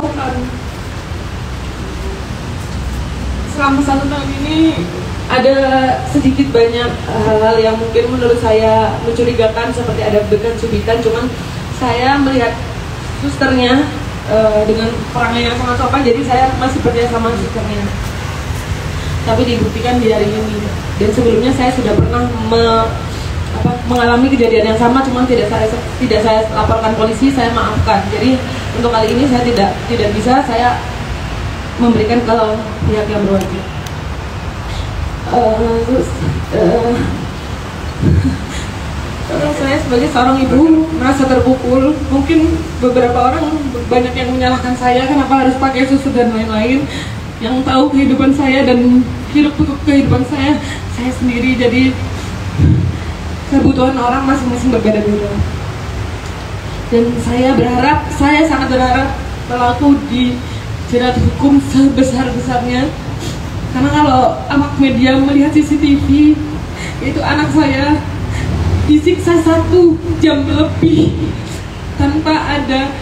lakukan. Selama 1 tahun ini ada sedikit banyak hal yang mungkin menurut saya mencurigakan, seperti ada bekas subitan, cuman saya melihat susternya dengan orangnya yang sangat sopan, jadi saya masih percaya sama susternya. Tapi dibuktikan di hari ini, dan sebelumnya saya sudah pernah mengalami kejadian yang sama, cuman tidak saya laporkan polisi, saya maafkan. Jadi untuk kali ini saya tidak bisa saya memberikan ke pihak yang berwajib. Saya sebagai seorang ibu merasa terpukul. Mungkin beberapa orang banyak yang menyalahkan saya kenapa harus pakai susu dan lain-lain. Yang tahu kehidupan saya dan hidup kehidupan saya sendiri. Jadi kebutuhan orang masing-masing berbeda-beda. Dan saya sangat berharap pelaku dijerat hukum sebesar-besarnya. Karena kalau awak media melihat CCTV, itu anak saya disiksa 1 jam lebih tanpa ada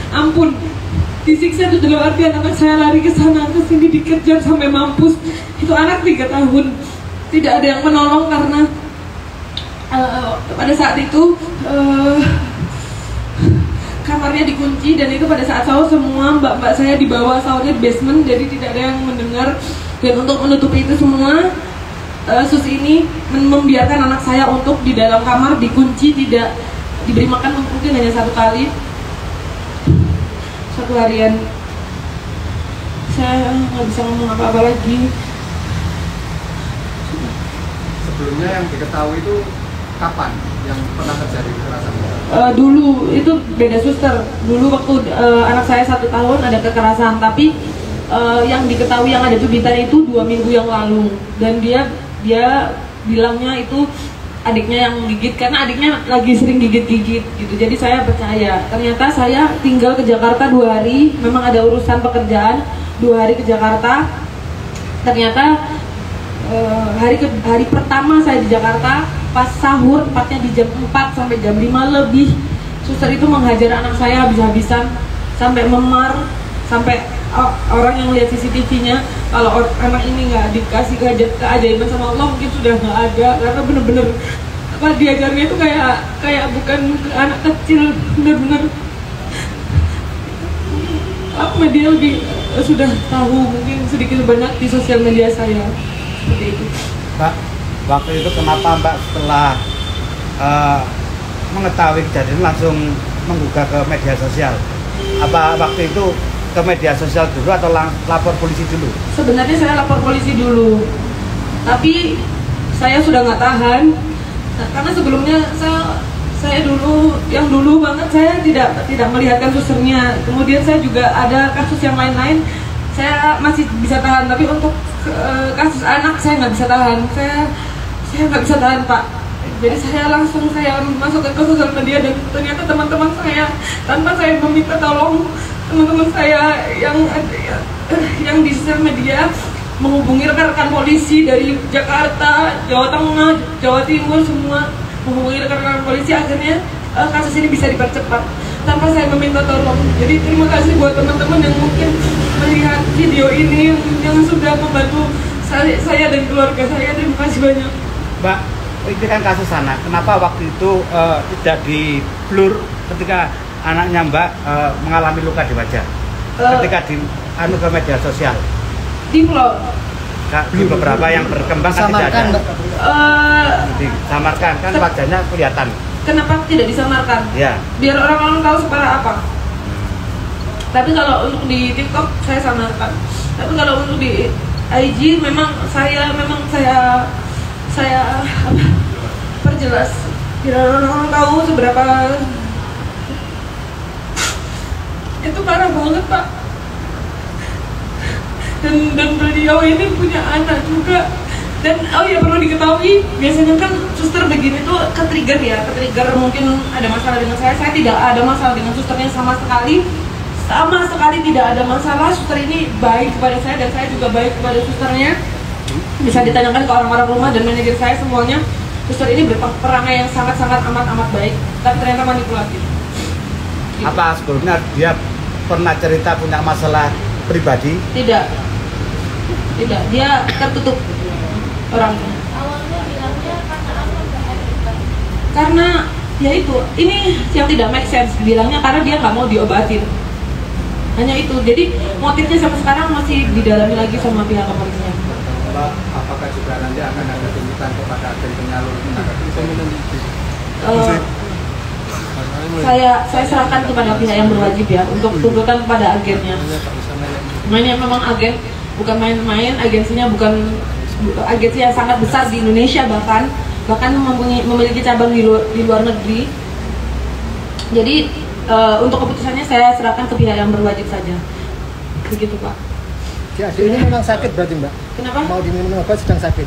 ampun. Disiksa itu dalam artian anak saya lari ke sana ke sini, dikejar sampai mampus. Itu anak 3 tahun, tidak ada yang menolong karena pada saat itu kamarnya dikunci, dan itu pada saat sahur semua mbak-mbak saya dibawa sahurnya di basement, jadi tidak ada yang mendengar. Dan untuk menutupi itu semua, sus ini membiarkan anak saya untuk di dalam kamar dikunci, tidak diberi makan, mungkin hanya 1 kali 1 harian. Saya nggak bisa ngomong apa-apa lagi. Sebelumnya yang diketahui itu kapan yang pernah terjadi kekerasan? Dulu itu beda suster. Dulu waktu anak saya 1 tahun ada kekerasan, tapi yang diketahui yang ada subitan itu 2 minggu yang lalu. Dan dia bilangnya itu adiknya yang gigit, karena adiknya lagi sering gigit-gigit gitu. Jadi saya percaya. Ternyata saya tinggal ke Jakarta 2 hari, memang ada urusan pekerjaan, 2 hari ke Jakarta. Ternyata hari pertama saya di Jakarta, pas sahur, tepatnya di jam 4 sampai jam 5 lebih, suster itu menghajar anak saya habis-habisan sampai memar, sampai orang yang lihat CCTV-nya, kalau anak ini nggak dikasih keajaiban sama Allah mungkin sudah nggak ada, karena bener-bener diajarnya itu kayak bukan anak kecil, bener-bener media sudah tahu mungkin sedikit banyak di sosial media saya seperti itu. Mbak, waktu itu kenapa Mbak setelah mengetahui kejadian langsung menggugah ke media sosial? Apa waktu itu ke media sosial dulu atau lapor polisi dulu? Sebenarnya saya lapor polisi dulu, tapi saya sudah nggak tahan. Karena sebelumnya saya dulu banget saya tidak melihatkan susternya. Kemudian saya juga ada kasus yang lain-lain, saya masih bisa tahan. Tapi untuk kasus anak saya nggak bisa tahan. Saya nggak bisa tahan, Pak. Jadi saya langsung masukkan ke sosial media, dan ternyata teman-teman saya, tanpa saya meminta tolong, teman-teman saya yang di sosial media menghubungi rekan-rekan polisi dari Jakarta, Jawa Tengah, Jawa Timur, semua menghubungi rekan-rekan polisi. Akhirnya kasus ini bisa dipercepat tanpa saya meminta tolong. Jadi terima kasih buat teman-teman yang mungkin melihat video ini, yang sudah membantu saya dan keluarga saya. Terima kasih banyak, Mbak. Ini kan kasus anak, kenapa waktu itu tidak di blur ketika anaknya Mbak mengalami luka di wajah ketika di ke media sosial? Di vlog. Di beberapa yang berkembang kan tidak ada. Disamarkan kan wajahnya kelihatan. Kenapa tidak disamarkan? Ya. Biar orang-orang tahu separah apa. Tapi kalau untuk di TikTok saya samarkan. Tapi kalau untuk di IG memang saya perjelas biar orang-orang tahu seberapa itu parah banget, Pak. Dan beliau ini punya anak juga. Dan perlu diketahui, biasanya kan suster begini tuh ke-trigger mungkin ada masalah dengan saya tidak ada masalah dengan susternya sama sekali tidak ada masalah. Suster ini baik kepada saya, dan saya juga baik kepada susternya. Bisa ditanyakan ke orang-orang rumah dan manajer saya, semuanya suster ini berperangai yang sangat-sangat amat baik, tapi ternyata manipulatif. Apa sebelumnya dia pernah cerita punya masalah pribadi? Tidak, dia tertutup orangnya. Awalnya bilangnya karena apa Mbak? Karena ya itu, ini yang tidak make sense bilangnya karena dia nggak mau diobatin. Hanya itu, jadi motifnya sampai sekarang masih didalami lagi sama pihak kepolisian. Apakah juga nanti akan ada tuntutan kepada agen penyalur tenaga kerja? Saya serahkan kepada pihak yang berwajib ya untuk tuntutan kepada agennya. Mainnya memang agen, bukan main-main. Agensinya bukan agensi yang sangat besar di Indonesia, bahkan memiliki cabang di luar negeri. Jadi untuk keputusannya saya serahkan ke pihak yang berwajib saja. Begitu Pak. Si adik ini memang sakit berarti Mbak? Kenapa? Mau diminum obat sedang sakit?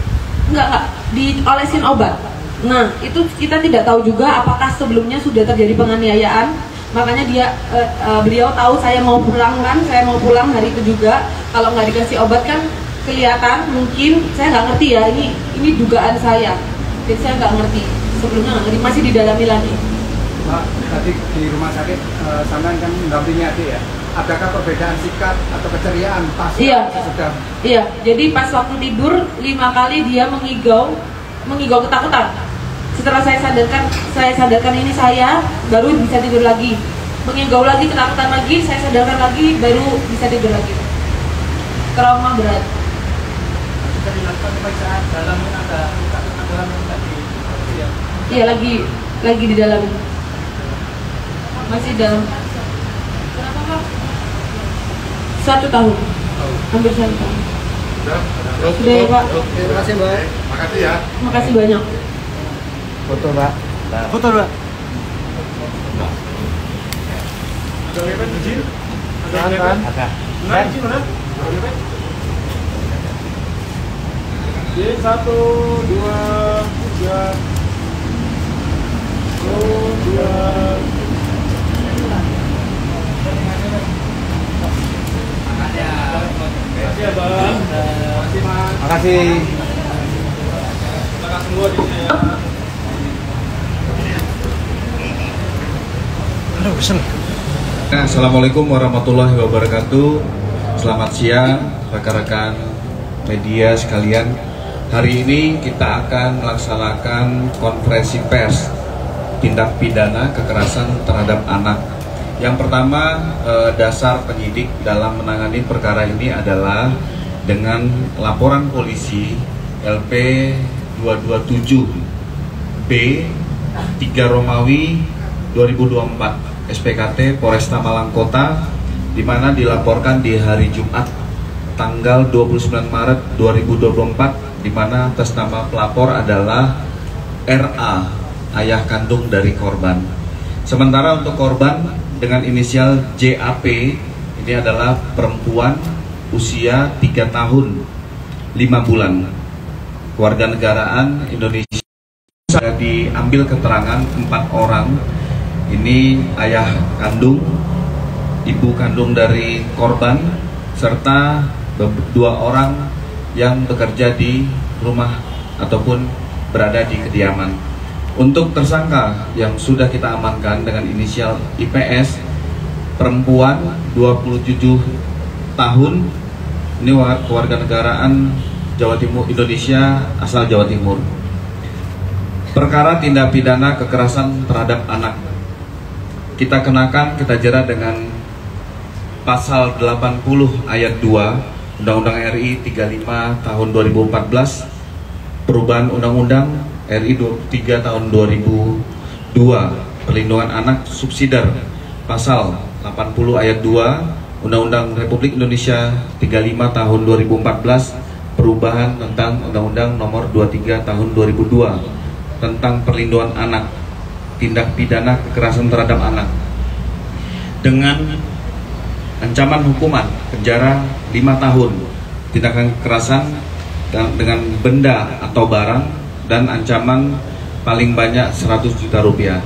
Enggak, diolesin obat. Nah, itu kita tidak tahu juga apakah sebelumnya sudah terjadi penganiayaan. Makanya beliau tahu saya mau pulang kan, saya mau pulang hari itu juga. Kalau nggak dikasih obat kan kelihatan, mungkin saya nggak ngerti ya. Ini dugaan saya. Jadi saya nggak ngerti. Sebelumnya nggak ngerti, masih didalami lagi. Mbak, tadi di rumah sakit sampean kan mendampingi adik ya. Adakah perbedaan sikap atau keceriaan pas sudah? Iya, jadi pas waktu tidur 5 kali dia mengigau ketakutan. Setelah saya sadarkan ini saya baru bisa tidur lagi. Mengigau lagi, ketakutan lagi, saya sadarkan lagi, baru bisa tidur lagi. Trauma berat. Sudah dilakukan pemeriksaan dalam ada Iya, lagi di dalam. Masih dalam. Berapa Pak? 1 tahun. Hampir 1 tahun. Sudah ya Pak. Terima kasih Mbak. Makasih ya. Makasih banyak. Foto Mbak. Foto Mbak. Ada lepet izin? Ada. Ada. Nah, izin mana? Jadi 1, 2, 3. 1, 2. Makasih ya Bang. Makasih Mas. Makasih. Terima kasih semua di sini ya. Assalamualaikum warahmatullahi wabarakatuh. Selamat siang rekan-rekan media sekalian. Hari ini kita akan melaksanakan konferensi pers tindak pidana kekerasan terhadap anak. Yang pertama, dasar penyidik dalam menangani perkara ini adalah dengan laporan polisi LP 227 B 3 Romawi 2024 SPKT Polresta Malang Kota, di mana dilaporkan di hari Jumat tanggal 29 Maret 2024, di mana atas nama pelapor adalah RA, ayah kandung dari korban. Sementara untuk korban dengan inisial JAP, ini adalah perempuan usia 3 tahun 5 bulan, kewarganegaraan Indonesia. Diambil keterangan 4 orang. Ini ayah kandung, ibu kandung dari korban, serta 2 orang yang bekerja di rumah ataupun berada di kediaman. Untuk tersangka yang sudah kita amankan dengan inisial IPS, perempuan 27 tahun, ini kewarganegaraan Jawa Timur, Indonesia, asal Jawa Timur. Perkara tindak pidana kekerasan terhadap anak, kita kenakan, kita jerat dengan pasal 80 ayat 2 Undang-Undang RI 35 tahun 2014, perubahan Undang-Undang RI 23 tahun 2002, perlindungan anak subsidiar, pasal 80 ayat 2 Undang-Undang Republik Indonesia 35 tahun 2014, perubahan tentang Undang-Undang nomor 23 tahun 2002 tentang perlindungan anak, tindak pidana kekerasan terhadap anak, dengan ancaman hukuman penjara 5 tahun, tindakan kekerasan dengan benda atau barang, dan ancaman paling banyak 100 juta rupiah.